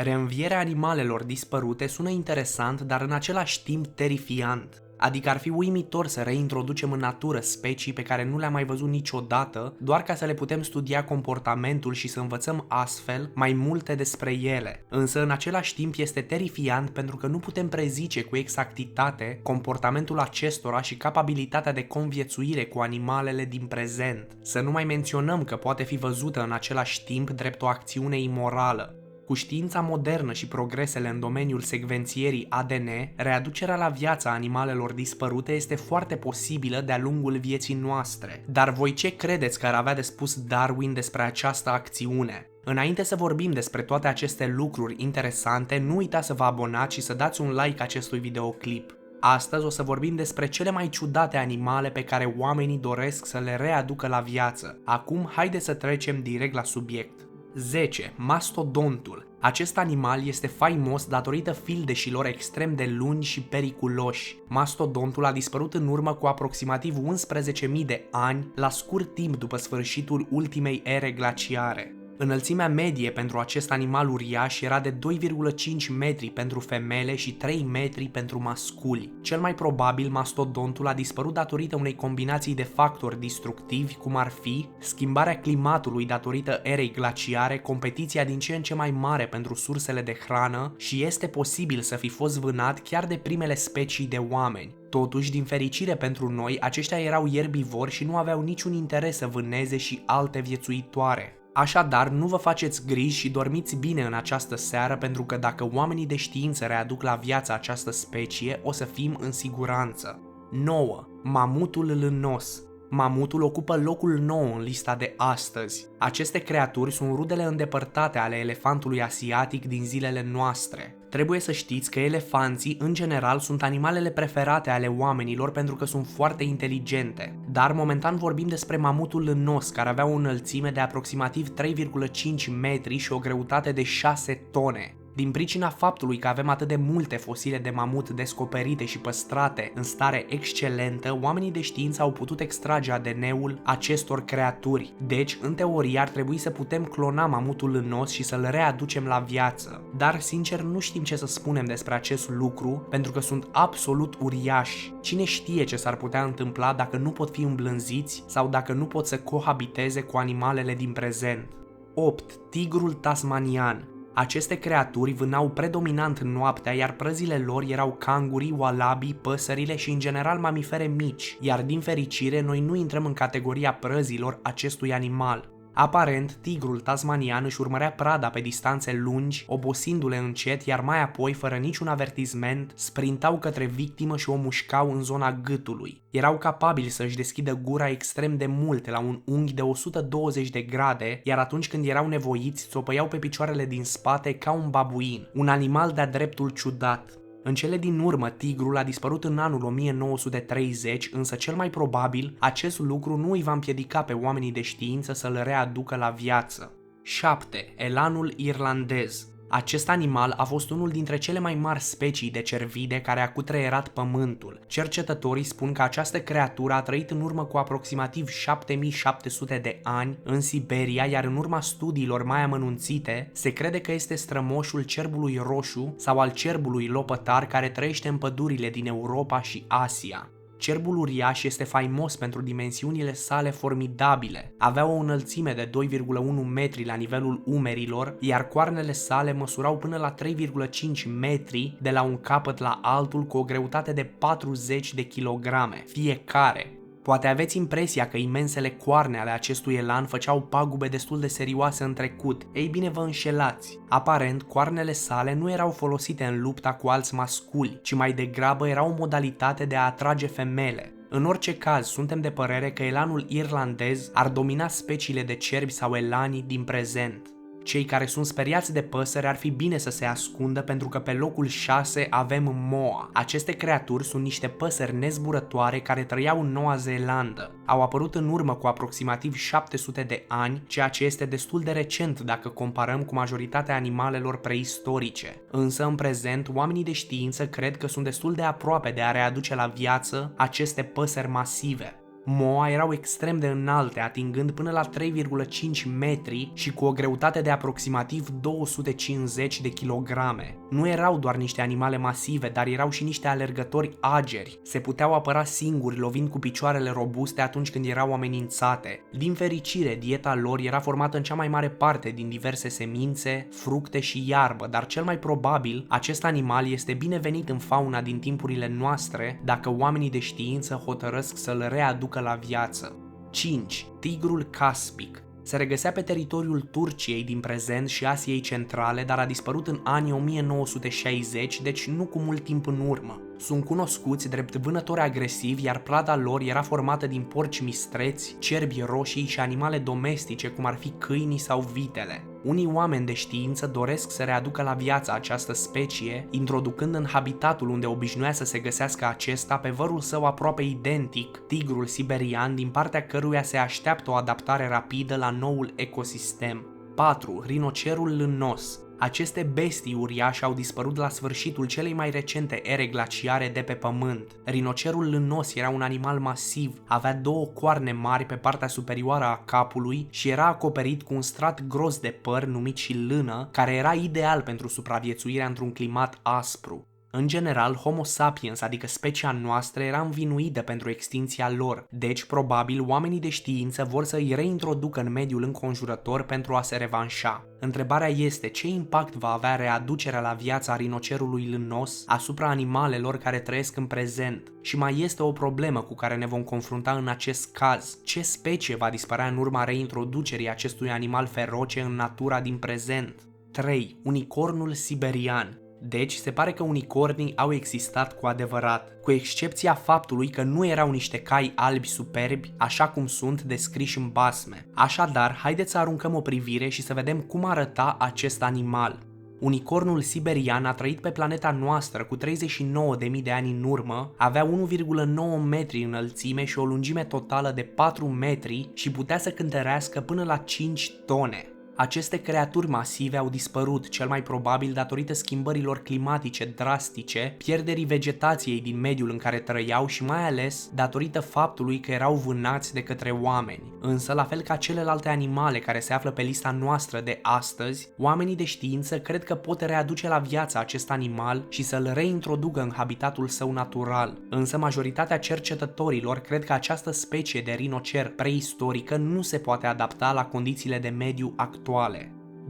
Reînvierea animalelor dispărute sună interesant, dar în același timp terifiant. Adică ar fi uimitor să reintroducem în natură specii pe care nu le-am mai văzut niciodată, doar ca să le putem studia comportamentul și să învățăm astfel mai multe despre ele. Însă în același timp este terifiant pentru că nu putem prezice cu exactitate comportamentul acestora și capabilitatea de conviețuire cu animalele din prezent. Să nu mai menționăm că poate fi văzută în același timp drept o acțiune imorală. Cu știința modernă și progresele în domeniul secvențierii ADN, readucerea la viață a animalelor dispărute este foarte posibilă de-a lungul vieții noastre. Dar voi ce credeți că ar avea de spus Darwin despre această acțiune? Înainte să vorbim despre toate aceste lucruri interesante, nu uitați să vă abonați și să dați un like acestui videoclip. Astăzi o să vorbim despre cele mai ciudate animale pe care oamenii doresc să le readucă la viață. Acum, haideți să trecem direct la subiect. 10. Mastodontul. Acest animal este faimos datorită fildeșilor extrem de lungi și periculoși. Mastodontul a dispărut în urmă cu aproximativ 11.000 de ani, la scurt timp după sfârșitul ultimei ere glaciare. Înălțimea medie pentru acest animal uriaș era de 2,5 metri pentru femele și 3 metri pentru masculi. Cel mai probabil, mastodontul a dispărut datorită unei combinații de factori destructivi, cum ar fi schimbarea climatului datorită erei glaciare, competiția din ce în ce mai mare pentru sursele de hrană și este posibil să fi fost vânat chiar de primele specii de oameni. Totuși, din fericire pentru noi, aceștia erau ierbivori și nu aveau niciun interes să vâneze și alte viețuitoare. Așadar, nu vă faceți griji și dormiți bine în această seară, pentru că dacă oamenii de știință readuc la viață această specie, o să fim în siguranță. 9. Mamutul lânos. Mamutul ocupă locul 9 în lista de astăzi. Aceste creaturi sunt rudele îndepărtate ale elefantului asiatic din zilele noastre. Trebuie să știți că elefanții, în general, sunt animalele preferate ale oamenilor pentru că sunt foarte inteligente. Dar momentan vorbim despre mamutul lânos, care avea o înălțime de aproximativ 3,5 metri și o greutate de 6 tone. Din pricina faptului că avem atât de multe fosile de mamut descoperite și păstrate în stare excelentă, oamenii de știință au putut extrage ADN-ul acestor creaturi. Deci, în teorie, ar trebui să putem clona mamutul lânos și să-l readucem la viață. Dar, sincer, nu știm ce să spunem despre acest lucru, pentru că sunt absolut uriași. Cine știe ce s-ar putea întâmpla dacă nu pot fi îmblânziți sau dacă nu pot să cohabiteze cu animalele din prezent. 8. Tigrul tasmanian. Aceste creaturi vânau predominant noaptea, iar prăzile lor erau cangurii, wallabii, păsările și în general mamifere mici, iar din fericire noi nu intrăm în categoria prăzilor acestui animal. Aparent, tigrul tasmanian își urmărea prada pe distanțe lungi, obosindu-le încet, iar mai apoi, fără niciun avertisment, sprintau către victimă și o mușcau în zona gâtului. Erau capabili să-și deschidă gura extrem de mult, la un unghi de 120 de grade, iar atunci când erau nevoiți, țopăiau pe picioarele din spate ca un babuin, un animal de-a dreptul ciudat. În cele din urmă, tigrul a dispărut în anul 1930, însă cel mai probabil acest lucru nu îi va împiedica pe oamenii de știință să-l readucă la viață. 7. Elanul irlandez. Acest animal a fost unul dintre cele mai mari specii de cervide care a cutreierat pământul. Cercetătorii spun că această creatură a trăit în urmă cu aproximativ 7700 de ani în Siberia, iar în urma studiilor mai amănunțite, se crede că este strămoșul cerbului roșu sau al cerbului lopătar care trăiește în pădurile din Europa și Asia. Cerbul uriaș este faimos pentru dimensiunile sale formidabile. Avea o înălțime de 2,1 metri la nivelul umerilor, iar coarnele sale măsurau până la 3,5 metri de la un capăt la altul, cu o greutate de 40 de kilograme fiecare. Poate aveți impresia că imensele coarne ale acestui elan făceau pagube destul de serioase în trecut. Ei bine, vă înșelați. Aparent, coarnele sale nu erau folosite în lupta cu alți masculi, ci mai degrabă erau o modalitate de a atrage femele. În orice caz, suntem de părere că elanul irlandez ar domina speciile de cerbi sau elani din prezent. Cei care sunt speriați de păsări ar fi bine să se ascundă, pentru că pe locul 6 avem moa. Aceste creaturi sunt niște păsări nezburătoare care trăiau în Noua Zeelandă. Au apărut în urmă cu aproximativ 700 de ani, ceea ce este destul de recent dacă comparăm cu majoritatea animalelor preistorice. Însă, în prezent, oamenii de știință cred că sunt destul de aproape de a readuce la viață aceste păsări masive. Moa erau extrem de înalte, atingând până la 3,5 metri și cu o greutate de aproximativ 250 de kilograme. Nu erau doar niște animale masive, dar erau și niște alergători ageri. Se puteau apăra singuri, lovind cu picioarele robuste atunci când erau amenințate. Din fericire, dieta lor era formată în cea mai mare parte din diverse semințe, fructe și iarbă, dar cel mai probabil, acest animal este binevenit în fauna din timpurile noastre dacă oamenii de știință hotărăsc să-l readucă la viață. 5. Tigrul caspic. Se regăsea pe teritoriul Turciei din prezent și Asiei Centrale, dar a dispărut în anii 1960, deci nu cu mult timp în urmă. Sunt cunoscuți drept vânători agresivi, iar prada lor era formată din porci mistreți, cerbi roșii și animale domestice, cum ar fi câinii sau vitele. Unii oameni de știință doresc să readucă la viață această specie, introducând în habitatul unde obișnuia să se găsească acesta pe vărul său aproape identic, tigrul siberian, din partea căruia se așteaptă o adaptare rapidă la noul ecosistem. 4. Rinocerul lânnos. Aceste bestii uriașe au dispărut la sfârșitul celei mai recente ere glaciare de pe Pământ. Rinocerul lânnos era un animal masiv, avea două coarne mari pe partea superioară a capului și era acoperit cu un strat gros de păr numit și lână, care era ideal pentru supraviețuirea într-un climat aspru. În general, Homo sapiens, adică specia noastră, era învinuită pentru extinția lor, deci probabil oamenii de știință vor să îi reintroducă în mediul înconjurător pentru a se revanșa. Întrebarea este ce impact va avea readucerea la viața rinocerului lânnos asupra animalelor care trăiesc în prezent. Și mai este o problemă cu care ne vom confrunta în acest caz. Ce specie va dispărea în urma reintroducerii acestui animal feroce în natura din prezent? 3. Unicornul siberian. Deci, se pare că unicornii au existat cu adevărat, cu excepția faptului că nu erau niște cai albi superbi, așa cum sunt descriși în basme. Așadar, haideți să aruncăm o privire și să vedem cum arăta acest animal. Unicornul siberian a trăit pe planeta noastră cu 39.000 de ani în urmă, avea 1,9 metri înălțime și o lungime totală de 4 metri și putea să cântărească până la 5 tone. Aceste creaturi masive au dispărut, cel mai probabil datorită schimbărilor climatice drastice, pierderii vegetației din mediul în care trăiau și mai ales datorită faptului că erau vânați de către oameni. Însă, la fel ca celelalte animale care se află pe lista noastră de astăzi, oamenii de știință cred că pot readuce la viață acest animal și să-l reintroducă în habitatul său natural. Însă majoritatea cercetătorilor cred că această specie de rinocer preistorică nu se poate adapta la condițiile de mediu actuale.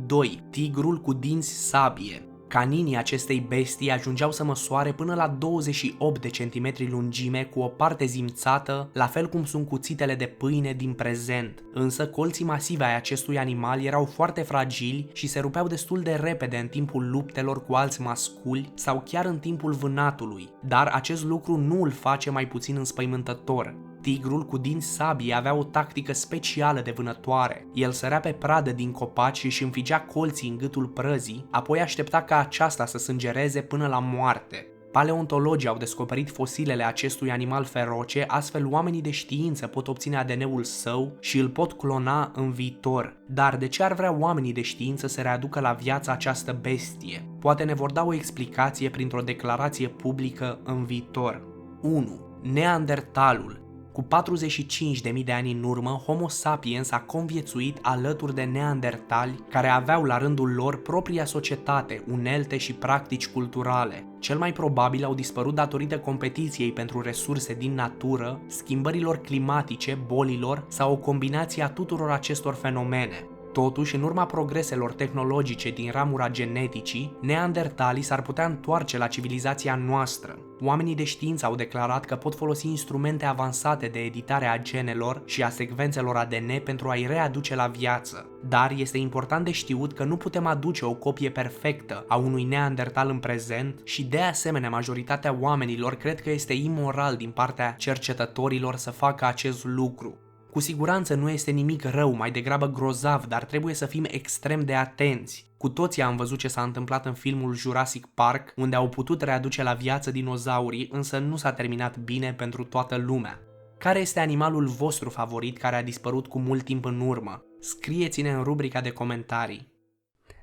2. Tigrul cu dinți sabie. Caninii acestei bestii ajungeau să măsoare până la 28 de centimetri lungime cu o parte zimțată, la fel cum sunt cuțitele de pâine din prezent. Însă colții masive ai acestui animal erau foarte fragili și se rupeau destul de repede în timpul luptelor cu alți masculi sau chiar în timpul vânatului, dar acest lucru nu îl face mai puțin înspăimântător. Tigrul cu dinți sabie avea o tactică specială de vânătoare. El sărea pe pradă din copaci și își înfigea colții în gâtul prăzii, apoi aștepta ca aceasta să sângereze până la moarte. Paleontologii au descoperit fosilele acestui animal feroce, astfel oamenii de știință pot obține ADN-ul său și îl pot clona în viitor. Dar de ce ar vrea oamenii de știință să readucă la viață această bestie? Poate ne vor da o explicație printr-o declarație publică în viitor. 1. Neandertalul. Cu 45.000 de ani în urmă, Homo sapiens a conviețuit alături de neandertali care aveau la rândul lor propria societate, unelte și practici culturale. Cel mai probabil au dispărut datorită competiției pentru resurse din natură, schimbărilor climatice, bolilor sau o combinație a tuturor acestor fenomene. Totuși, în urma progreselor tehnologice din ramura geneticii, neandertalii s-ar putea întoarce la civilizația noastră. Oamenii de știință au declarat că pot folosi instrumente avansate de editare a genelor și a secvențelor ADN pentru a-i readuce la viață. Dar este important de știut că nu putem aduce o copie perfectă a unui neandertal în prezent și de asemenea majoritatea oamenilor cred că este imoral din partea cercetătorilor să facă acest lucru. Cu siguranță nu este nimic rău, mai degrabă grozav, dar trebuie să fim extrem de atenți. Cu toții am văzut ce s-a întâmplat în filmul Jurassic Park, unde au putut readuce la viață dinozaurii, însă nu s-a terminat bine pentru toată lumea. Care este animalul vostru favorit care a dispărut cu mult timp în urmă? Scrieți-ne în rubrica de comentarii.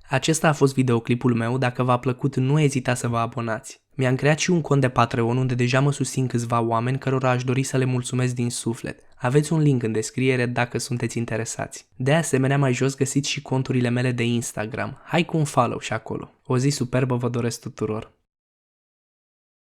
Acesta a fost videoclipul meu, dacă v-a plăcut nu ezitați să vă abonați. Mi-am creat și un cont de Patreon unde deja mă susțin câțiva oameni cărora aș dori să le mulțumesc din suflet. Aveți un link în descriere dacă sunteți interesați. De asemenea, mai jos găsiți și conturile mele de Instagram. Hai cu un follow și acolo. O zi superbă vă doresc tuturor!